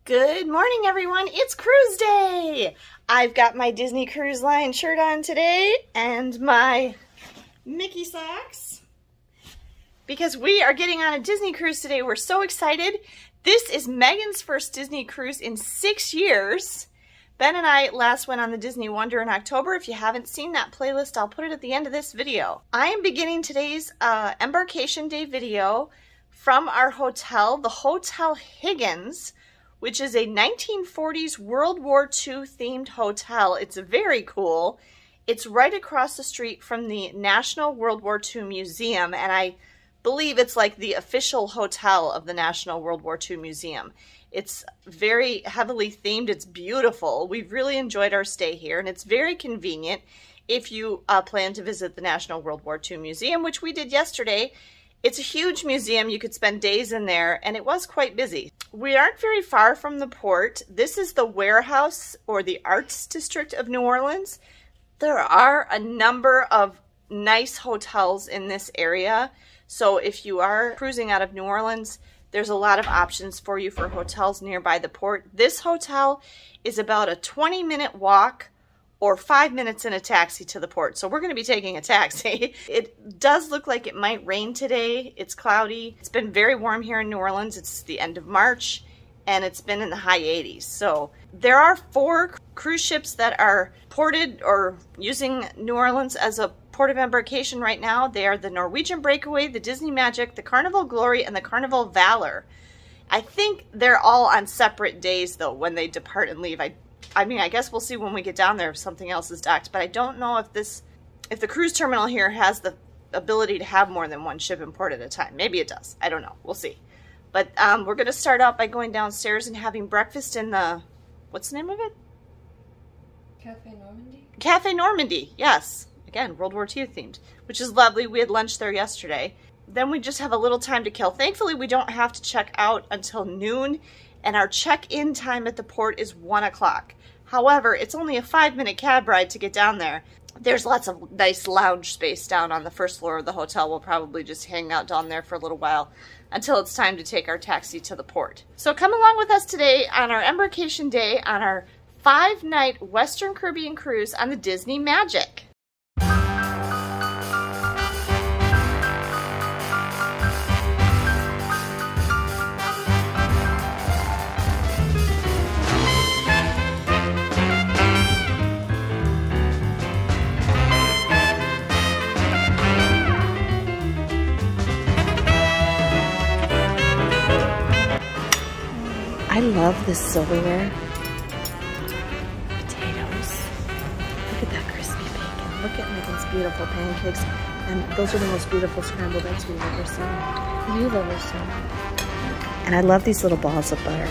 Good morning, everyone. It's cruise day. I've got my Disney Cruise Line shirt on today and my Mickey socks because we are getting on a Disney cruise today. We're so excited. This is Megan's first Disney cruise in 6 years. Ben and I last went on the Disney Wonder in October. If you haven't seen that playlist, I'll put it at the end of this video. I am beginning today's Embarkation Day video from our hotel, the Hotel Higgins, which is a 1940s World War II themed hotel. It's very cool. It's right across the street from the National World War II Museum, and I believe it's like the official hotel of the National World War II Museum. It's very heavily themed. It's beautiful. We've really enjoyed our stay here, and it's very convenient if you plan to visit the National World War II Museum, which we did yesterday. It's a huge museum. You could spend days in there, and it was quite busy. We aren't very far from the port. This is the warehouse or the arts district of New Orleans. There are a number of nice hotels in this area. So if you are cruising out of New Orleans, there's a lot of options for you for hotels nearby the port. This hotel is about a 20-minute walk or 5 minutes in a taxi to the port. So we're going to be taking a taxi. It does look like it might rain today. It's cloudy. It's been very warm here in New Orleans. It's the end of March and it's been in the high 80s. So there are 4 cruise ships that are ported or using New Orleans as a port of embarkation right now. They are the Norwegian Breakaway, the Disney Magic, the Carnival Glory, and the Carnival Valor. I think they're all on separate days though when they depart and leave. I mean, I guess we'll see when we get down there if something else is docked, but I don't know if the cruise terminal here has the ability to have more than one ship in port at a time. Maybe it does. I don't know. We'll see. But we're going to start out by going downstairs and having breakfast in the, what's the name of it? Cafe Normandy? Cafe Normandy, yes. Again, World War II themed, which is lovely. We had lunch there yesterday. Then we just have a little time to kill. Thankfully, we don't have to check out until noon, and our check-in time at the port is 1 o'clock. However, it's only a 5-minute cab ride to get down there. There's lots of nice lounge space down on the first floor of the hotel. We'll probably just hang out down there for a little while until it's time to take our taxi to the port. So come along with us today on our Embarkation Day on our 5-night Western Caribbean cruise on the Disney Magic. I love this silverware. Potatoes. Look at that crispy bacon. Look at Megan's beautiful pancakes. And those are the most beautiful scrambled eggs we've ever seen. You've ever seen. And I love these little balls of butter.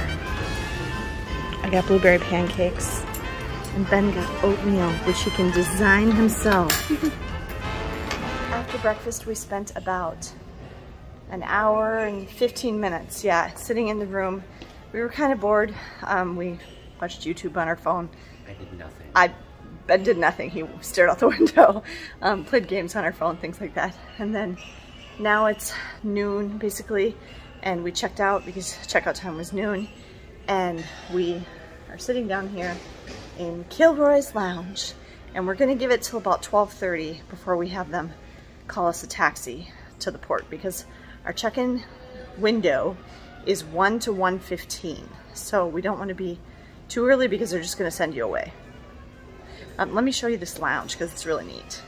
I got blueberry pancakes. And Ben got oatmeal, which he can design himself. After breakfast, we spent about an hour and 15 minutes, sitting in the room. We were kind of bored. We watched YouTube on our phone. I did nothing. Ben did nothing. He stared out the window, played games on our phone, things like that. And then now it's noon, basically, and we checked out because checkout time was noon. And we are sitting down here in Kilroy's Lounge, and we're gonna give it till about 12:30 before we have them call us a taxi to the port because our check-in window is 1 to 1:15. So we don't want to be too early because they're just going to send you away. Let me show you this lounge because it's really neat.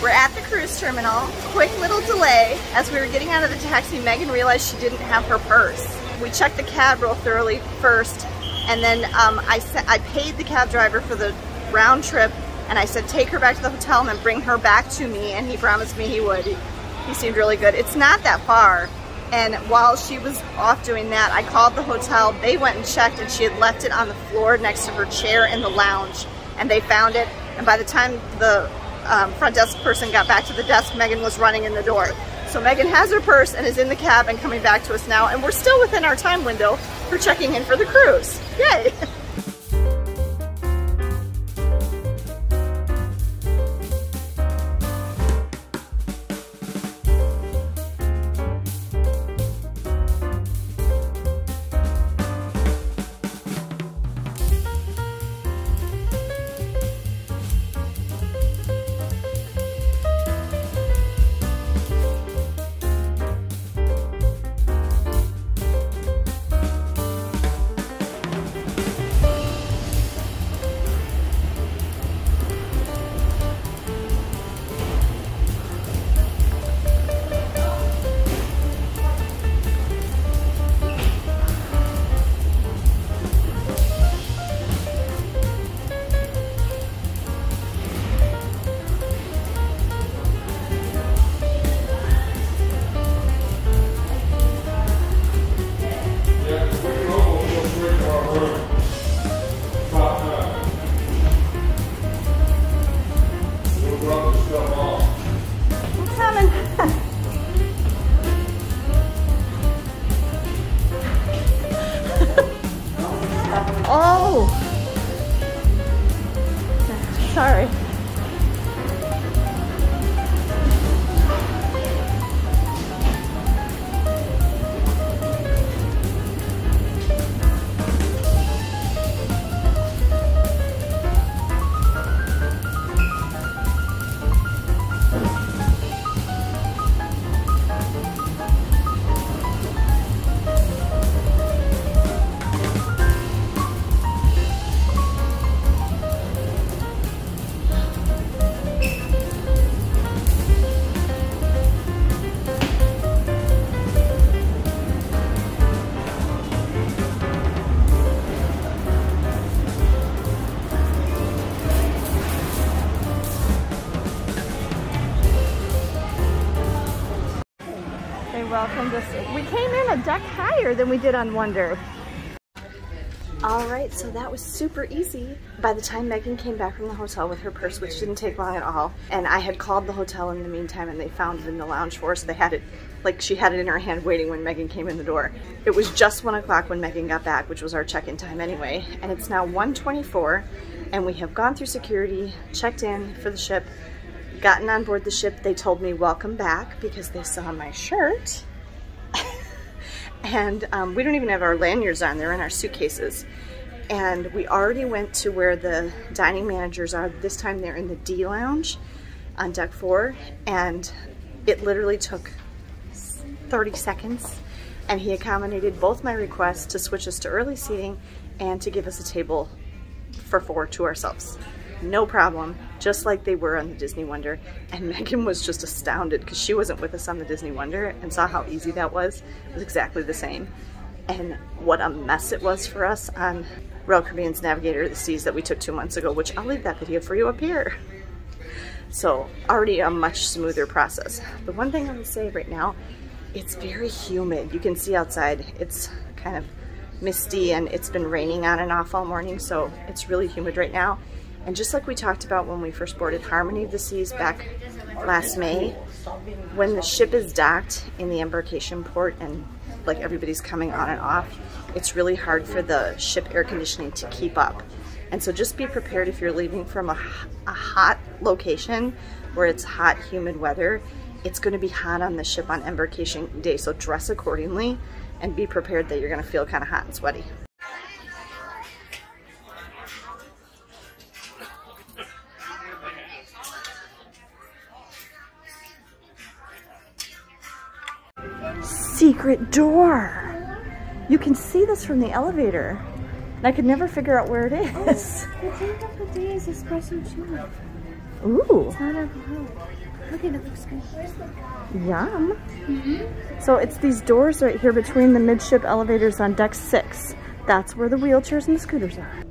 We're at the cruise terminal. Quick little delay. As we were getting out of the taxi, Megan realized she didn't have her purse. We checked the cab real thoroughly first, and then I paid the cab driver for the round trip, and I said take her back to the hotel and then bring her back to me, and he promised me he would. He seemed really good. It's not that far, and while she was off doing that, I called the hotel. They went and checked, and she had left it on the floor next to her chair in the lounge, and they found it, and by the time the front desk person got back to the desk, Megan was running in the door. So Megan has her purse and is in the cab and coming back to us now, and we're still within our time window for checking in for the cruise. Yay! Oh, sorry. Welcomed us. We came in a deck higher than we did on Wonder. All right, so that was super easy. By the time Megan came back from the hotel with her purse, which didn't take long at all, and I had called the hotel in the meantime and they found it in the lounge for us, so they had it, like she had it in her hand waiting when Megan came in the door. It was just 1 o'clock when Megan got back, which was our check-in time anyway, and it's now 1:24, and we have gone through security, checked in for the ship, gotten on board the ship. They told me welcome back because they saw my shirt. And we don't even have our lanyards on, they're in our suitcases. And we already went to where the dining managers are. This time they're in the D lounge on deck 4, and it literally took 30 seconds. And he accommodated both my requests to switch us to early seating and to give us a table for 4 to ourselves. No problem, just like they were on the Disney Wonder. And Megan was just astounded because she wasn't with us on the Disney Wonder and saw how easy that was. It was exactly the same. And what a mess it was for us on Royal Caribbean's Navigator of the Seas that we took 2 months ago, which I'll leave that video for you up here. So already a much smoother process. The one thing I will say right now, it's very humid. You can see outside, it's kind of misty and it's been raining on and off all morning, so it's really humid right now. And just like we talked about when we first boarded Harmony of the Seas back last May, when the ship is docked in the embarkation port and like everybody's coming on and off, it's really hard for the ship air conditioning to keep up. And so just be prepared if you're leaving from a hot location where it's hot, humid weather. It's going to be hot on the ship on embarkation day, so dress accordingly and be prepared that you're going to feel kind of hot and sweaty. Secret door. You can see this from the elevator. And I could never figure out where it is. Oh, the drink of the day is espresso chilled. Ooh. It's not alcohol. Look at it, looks good. Yum. So it's these doors right here between the midship elevators on deck 6. That's where the wheelchairs and the scooters are.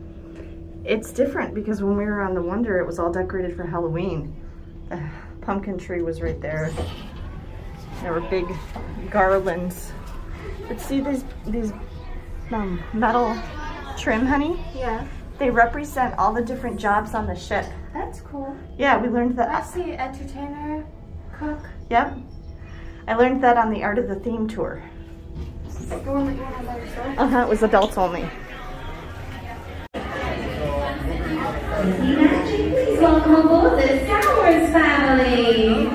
It's different because when we were on the Wonder, it was all decorated for Halloween. The pumpkin tree was right there. There were big garlands. But see these metal trim, honey? Yeah. They represent all the different jobs on the ship. That's cool. Yeah, we learned that. I see entertainer, cook. Yep. I learned that on the Art of the Theme tour. The one that you had by yourself? Uh-huh, it was adults only. Please welcome aboard the Towers family.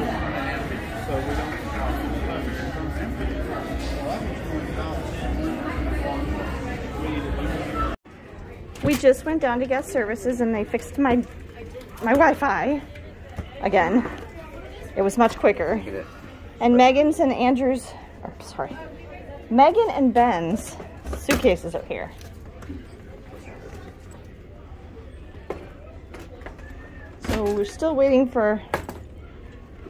We just went down to guest services and they fixed my Wi-Fi again. It was much quicker. And Megan's and Andrew's, or sorry, Megan and Ben's suitcases are here. So we're still waiting for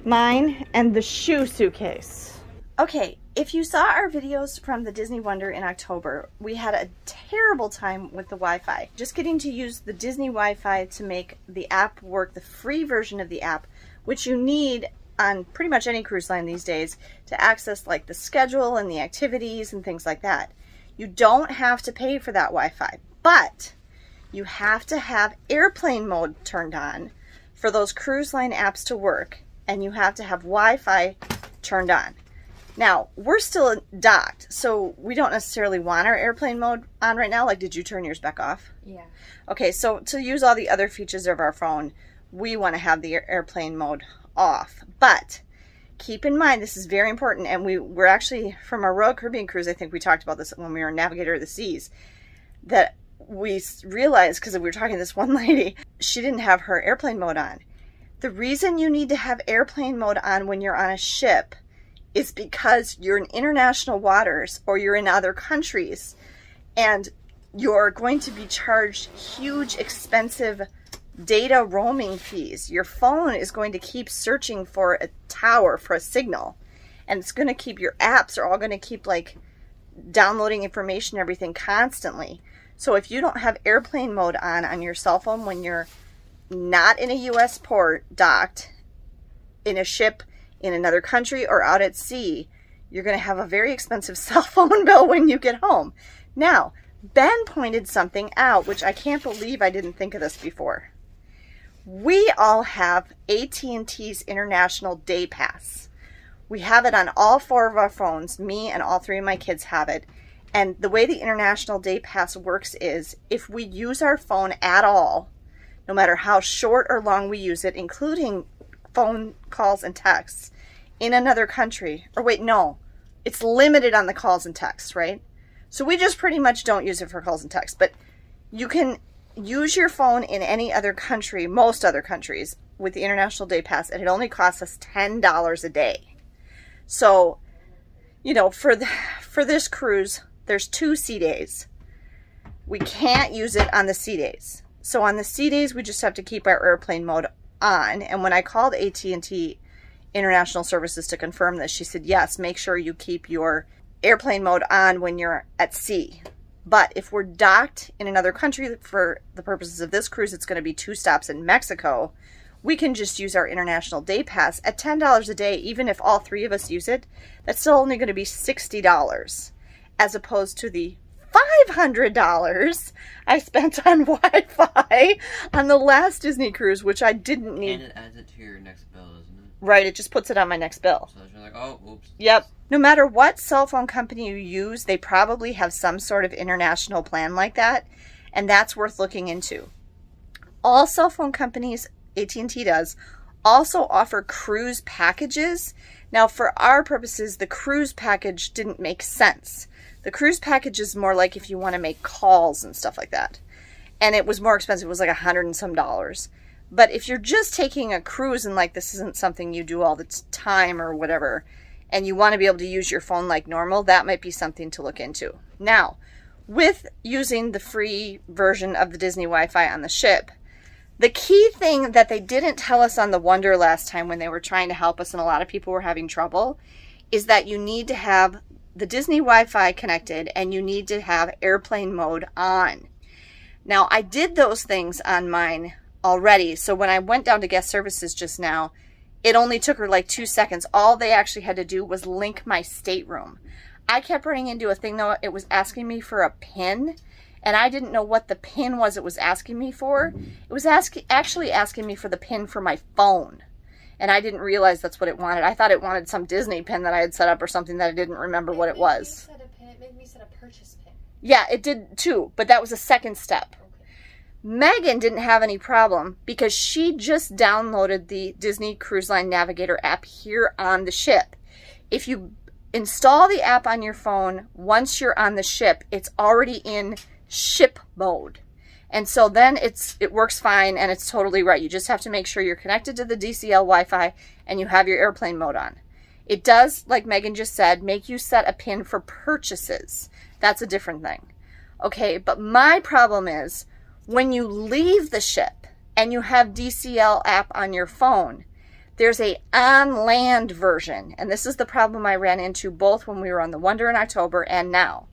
mine and the shoe suitcase. Okay, if you saw our videos from the Disney Wonder in October, we had a terrible time with the Wi-Fi. Just getting to use the Disney Wi-Fi to make the app work, the free version of the app, which you need on pretty much any cruise line these days to access like the schedule and the activities and things like that. You don't have to pay for that Wi-Fi, but you have to have airplane mode turned on for those cruise line apps to work, and you have to have Wi-Fi turned on. Now, we're still docked, so we don't necessarily want our airplane mode on right now. Like, did you turn yours back off? Yeah. Okay, so to use all the other features of our phone, we want to have the airplane mode off. But keep in mind, this is very important, and we're actually, from our Royal Caribbean cruise, I think we talked about this when we were Navigator of the Seas, that we realized, because we were talking to this one lady, she didn't have her airplane mode on. The reason you need to have airplane mode on when you're on a ship is because you're in international waters or you're in other countries and you're going to be charged huge, expensive data roaming fees. Your phone is going to keep searching for a tower, for a signal, and it's going to keep, your apps are all going to keep like downloading information, everything constantly. So if you don't have airplane mode on your cell phone when you're not in a US port, docked, in a ship, in another country, or out at sea, you're going to have a very expensive cell phone bill when you get home. Now, Ben pointed something out, which I can't believe I didn't think of this before. We all have AT&T's International Day Pass. We have it on all 4 of our phones. Me and all 3 of my kids have it. And the way the International Day Pass works is, if we use our phone at all, no matter how short or long we use it, including phone calls and texts, in another country, or wait, no, it's limited on the calls and texts, right? So we just pretty much don't use it for calls and texts, but you can use your phone in any other country, most other countries, with the International Day Pass, and it only costs us $10 a day. So, you know, for this cruise, there's 2 sea days. We can't use it on the sea days. So on the sea days, we just have to keep our airplane mode on. And when I called AT&T International Services to confirm this, she said, yes, make sure you keep your airplane mode on when you're at sea. But if we're docked in another country, for the purposes of this cruise, it's going to be 2 stops in Mexico, we can just use our International Day Pass at $10 a day. Even if all 3 of us use it, that's still only going to be $60, as opposed to the $500 I spent on Wi-Fi on the last Disney cruise, which I didn't need. And it adds it to your next bill, doesn't it? Right, it just puts it on my next bill. So you're like, oh, oops. Yep. No matter what cell phone company you use, they probably have some sort of international plan like that, and that's worth looking into. All cell phone companies, AT&T does, also offer cruise packages. Now, for our purposes, the cruise package didn't make sense. The cruise package is more like if you want to make calls and stuff like that. And it was more expensive. It was like $100 and some. But if you're just taking a cruise and like this isn't something you do all the time or whatever, and you want to be able to use your phone like normal, that might be something to look into. Now, with using the free version of the Disney Wi-Fi on the ship, the key thing that they didn't tell us on the Wonder last time when they were trying to help us and a lot of people were having trouble is that you need to have the Disney Wi-Fi connected and you need to have airplane mode on. Now, I did those things on mine already, so when I went down to guest services just now, it only took her like 2 seconds. All they actually had to do was link my stateroom. I kept running into a thing though, it was asking me for a PIN, and I didn't know what the pin was it was asking me for. It was actually asking me for the pin for my phone. And I didn't realize that's what it wanted. I thought it wanted some Disney pin that I had set up or something that I didn't remember what it was. It made me set a purchase pin. Yeah, it did too, but that was a second step. Okay. Megan didn't have any problem because she just downloaded the Disney Cruise Line Navigator app here on the ship. If you install the app on your phone, once you're on the ship, it's already in ship mode. And so then it works fine, and it's totally right. You just have to make sure you're connected to the DCL Wi-Fi and you have your airplane mode on. It does, like Megan just said, make you set a pin for purchases. That's a different thing. Okay, but my problem is when you leave the ship and you have DCL app on your phone, there's a on-land version. And this is the problem I ran into both when we were on the Wonder in October and now.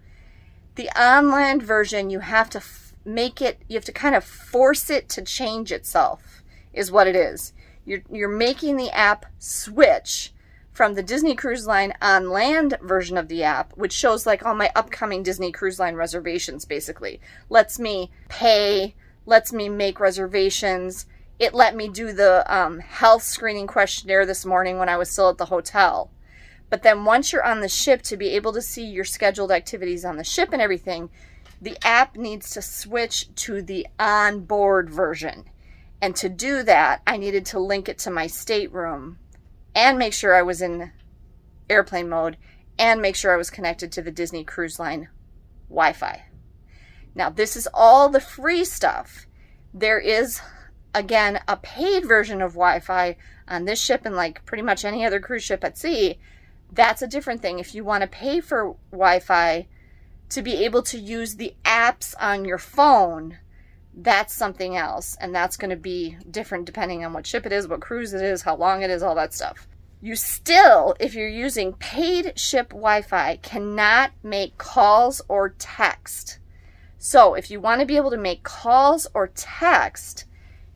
The on-land version, you have to you have to kind of force it to change itself, is what it is. You're making the app switch from the Disney Cruise Line on land version of the app, which shows like all my upcoming Disney Cruise Line reservations, basically. Lets me pay, lets me make reservations. It let me do the health screening questionnaire this morning when I was still at the hotel. But then once you're on the ship, to be able to see your scheduled activities on the ship and everything, the app needs to switch to the onboard version. And to do that, I needed to link it to my stateroom and make sure I was in airplane mode and make sure I was connected to the Disney Cruise Line Wi-Fi. Now, this is all the free stuff. There is, again, a paid version of Wi-Fi on this ship and like pretty much any other cruise ship at sea. That's a different thing. If you want to pay for Wi-Fi to be able to use the apps on your phone, that's something else. And that's going to be different depending on what ship it is, what cruise it is, how long it is, all that stuff. You still, if you're using paid ship Wi-Fi, cannot make calls or text. So if you want to be able to make calls or text,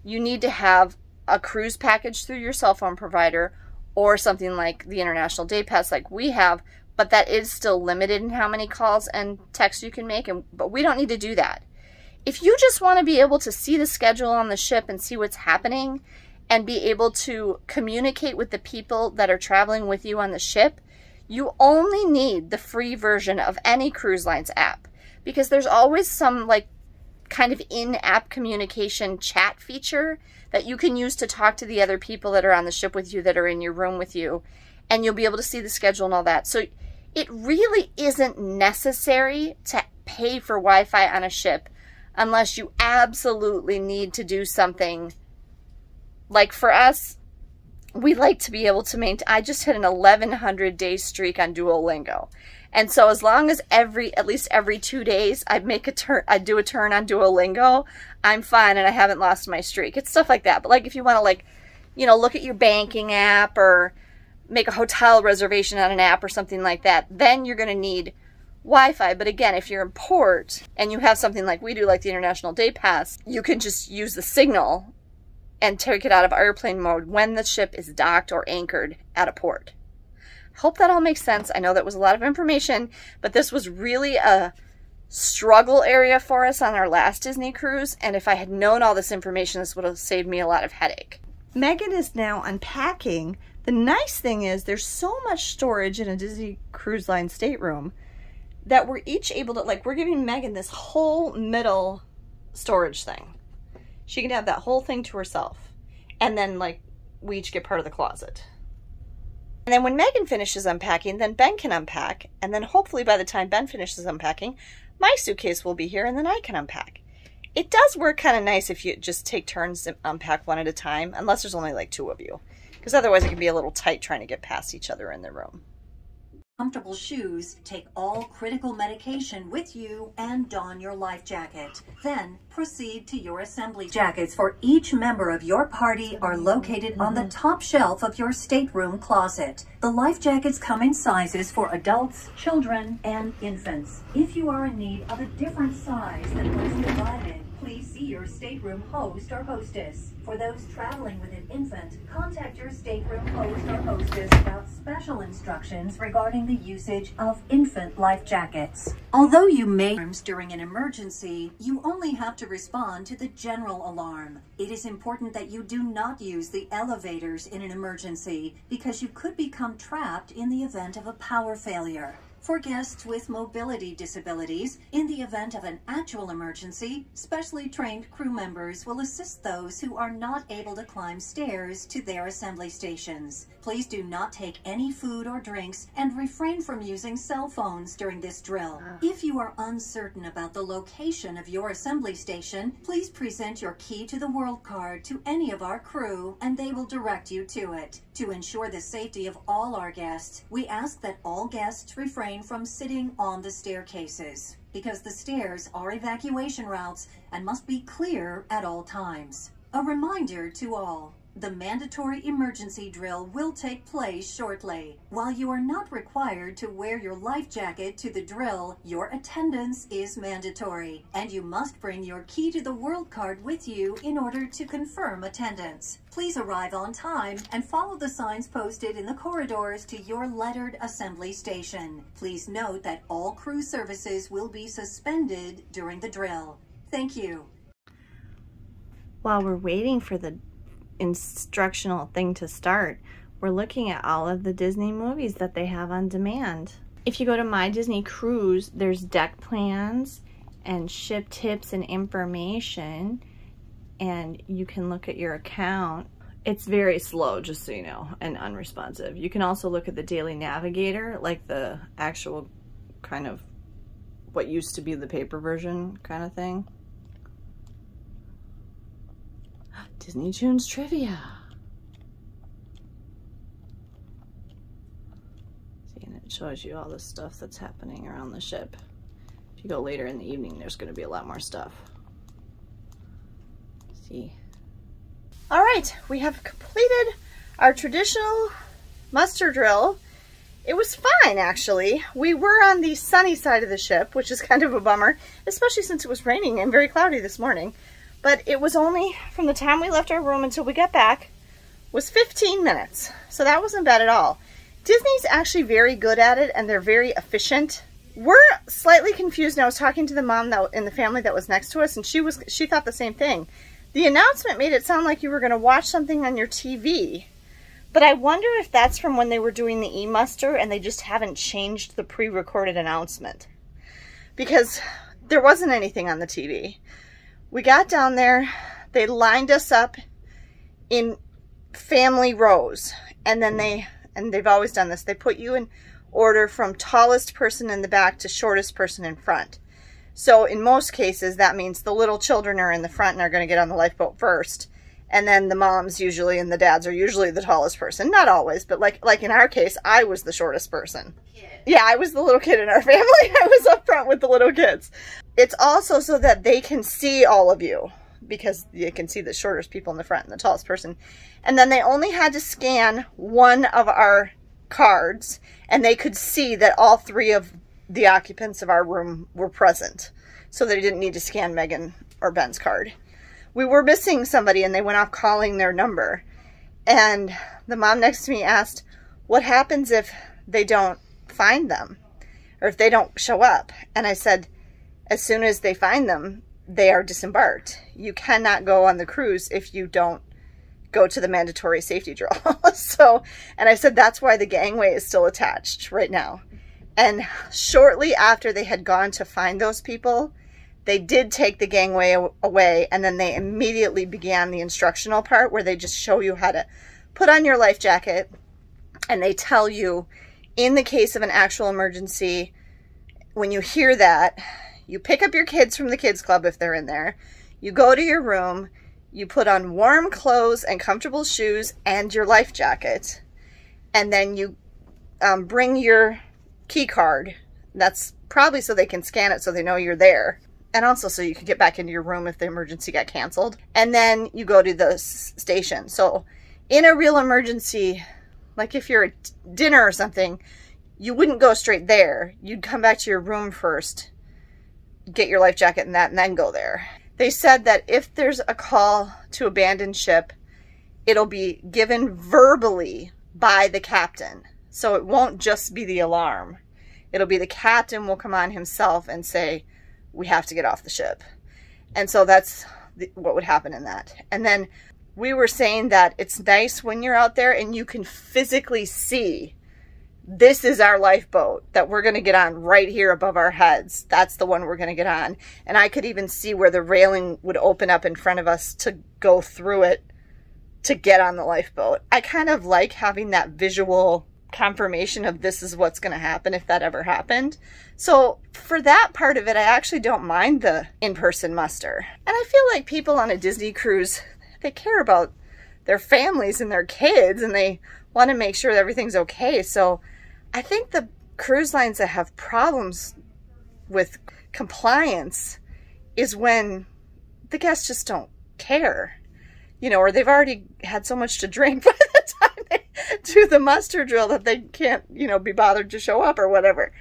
you need to have a cruise package through your cell phone provider or something like the International Day Pass like we have, but that is still limited in how many calls and texts you can make, but we don't need to do that. If you just want to be able to see the schedule on the ship and see what's happening and be able to communicate with the people that are traveling with you on the ship, you only need the free version of any cruise line's app, because there's always some like kind of in-app communication chat feature that you can use to talk to the other people that are on the ship with you, that are in your room with you, and you'll be able to see the schedule and all that. So it really isn't necessary to pay for Wi-Fi on a ship unless you absolutely need to do something. Like for us, we like to be able to maintain. I just hit an 1,100-day streak on Duolingo. And so as long as at least every 2 days I do a turn on Duolingo, I'm fine and I haven't lost my streak. It's stuff like that. But like if you want to like, you know, look at your banking app or make a hotel reservation on an app or something like that, then you're going to need Wi-Fi. But again, if you're in port and you have something like we do, like the International Day Pass, you can just use the signal and take it out of airplane mode when the ship is docked or anchored at a port. Hope that all makes sense. I know that was a lot of information, but this was really a struggle area for us on our last Disney cruise, and if I had known all this information, this would have saved me a lot of headache. Megan is now unpacking. The nice thing is there's so much storage in a Disney Cruise Line stateroom that we're each able to, like, we're giving Megan this whole middle storage thing. She can have that whole thing to herself. And then, like, we each get part of the closet. And then when Megan finishes unpacking, then Ben can unpack. And then hopefully by the time Ben finishes unpacking, my suitcase will be here and then I can unpack. It does work kind of nice if you just take turns to unpack one at a time, unless there's only like 2 of you. Because otherwise it can be a little tight trying to get past each other in the room. Comfortable shoes, take all critical medication with you, and don your life jacket. Then proceed to your assembly. Jackets for each member of your party are located on the top shelf of your stateroom closet. The life jackets come in sizes for adults, children, and infants. If you are in need of a different size than what is provided, please see your stateroom host or hostess. For those traveling with an infant, contact your stateroom host or hostess about special instructions regarding the usage of infant life jackets. Although you may during an emergency, you only have to respond to the general alarm. It is important that you do not use the elevators in an emergency because you could become trapped in the event of a power failure. For guests with mobility disabilities, in the event of an actual emergency, specially trained crew members will assist those who are not able to climb stairs to their assembly stations. Please do not take any food or drinks and refrain from using cell phones during this drill. If you are uncertain about the location of your assembly station, please present your key to the world card to any of our crew and they will direct you to it. To ensure the safety of all our guests, we ask that all guests refrain from sitting on the staircases because the stairs are evacuation routes and must be clear at all times. A reminder to all, the mandatory emergency drill will take place shortly. While you are not required to wear your life jacket to the drill, your attendance is mandatory, and you must bring your key to the world card with you in order to confirm attendance. Please arrive on time and follow the signs posted in the corridors to your lettered assembly station. Please note that all crew services will be suspended during the drill. Thank you. While we're waiting for the instructional thing to start, we're looking at all of the Disney movies that they have on demand. If you go to My Disney Cruise, there's deck plans and ship tips and information, and you can look at your account. It's very slow, just so you know, and unresponsive. You can also look at the Daily Navigator, like the actual kind of what used to be the paper version kind of thing. Disney Tunes trivia. See, and it shows you all the stuff that's happening around the ship. If you go later in the evening, there's going to be a lot more stuff. See. All right, we have completed our traditional muster drill. It was fine, actually. We were on the sunny side of the ship, which is kind of a bummer, especially since it was raining and very cloudy this morning. But it was only from the time we left our room until we got back was 15 minutes. So that wasn't bad at all. Disney's actually very good at it and they're very efficient. We're slightly confused. And I was talking to the mom that in the family that was next to us and she thought the same thing. The announcement made it sound like you were going to watch something on your TV. But I wonder if that's from when they were doing the e-muster and they just haven't changed the pre-recorded announcement. Because there wasn't anything on the TV. We got down there, they lined us up in family rows, and then they've always done this, they put you in order from tallest person in the back to shortest person in front. So in most cases, that means the little children are in the front and are going to get on the lifeboat first, and then the moms usually and the dads are usually the tallest person. Not always, but like in our case, I was the shortest person. Yeah, I was the little kid in our family. I was up front with the little kids. It's also so that they can see all of you because you can see the shortest people in the front and the tallest person. And then they only had to scan one of our cards and they could see that all three of the occupants of our room were present. So they didn't need to scan Megan or Ben's card. We were missing somebody and they went off calling their number. And the mom next to me asked, what happens if they don't find them or if they don't show up? And I said, as soon as they find them, they are disembarked. You cannot go on the cruise if you don't go to the mandatory safety drill. And I said, that's why the gangway is still attached right now. And shortly after they had gone to find those people, they did take the gangway away, and then they immediately began the instructional part where they just show you how to put on your life jacket, and they tell you, in the case of an actual emergency, when you hear that, you pick up your kids from the kids club if they're in there, you go to your room, you put on warm clothes and comfortable shoes and your life jacket, and then you bring your key card. That's probably so they can scan it so they know you're there, and also so you can get back into your room if the emergency got canceled. And then you go to the station. So in a real emergency, like if you're at dinner or something, you wouldn't go straight there. You'd come back to your room first, get your life jacket and that, and then go there. They said that if there's a call to abandon ship, it'll be given verbally by the captain. So it won't just be the alarm. It'll be the captain will come on himself and say, we have to get off the ship. And so that's what would happen in that. And then we were saying that it's nice when you're out there and you can physically see, this is our lifeboat that we're going to get on right here above our heads. That's the one we're going to get on. And I could even see where the railing would open up in front of us to go through it to get on the lifeboat. I kind of like having that visual confirmation of this is what's going to happen if that ever happened. So for that part of it, I actually don't mind the in-person muster. And I feel like people on a Disney cruise, they care about their families and their kids, and they want to make sure that everything's okay. So I think the cruise lines that have problems with compliance is when the guests just don't care, you know, or they've already had so much to drink by the time they do the muster drill that they can't, you know, be bothered to show up or whatever.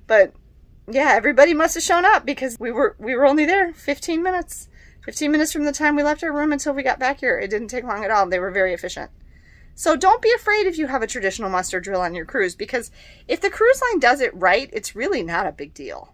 But yeah, everybody must have shown up because we were only there 15 minutes. 15 minutes from the time we left our room until we got back here. It didn't take long at all. They were very efficient. So don't be afraid if you have a traditional muster drill on your cruise, because if the cruise line does it right, it's really not a big deal.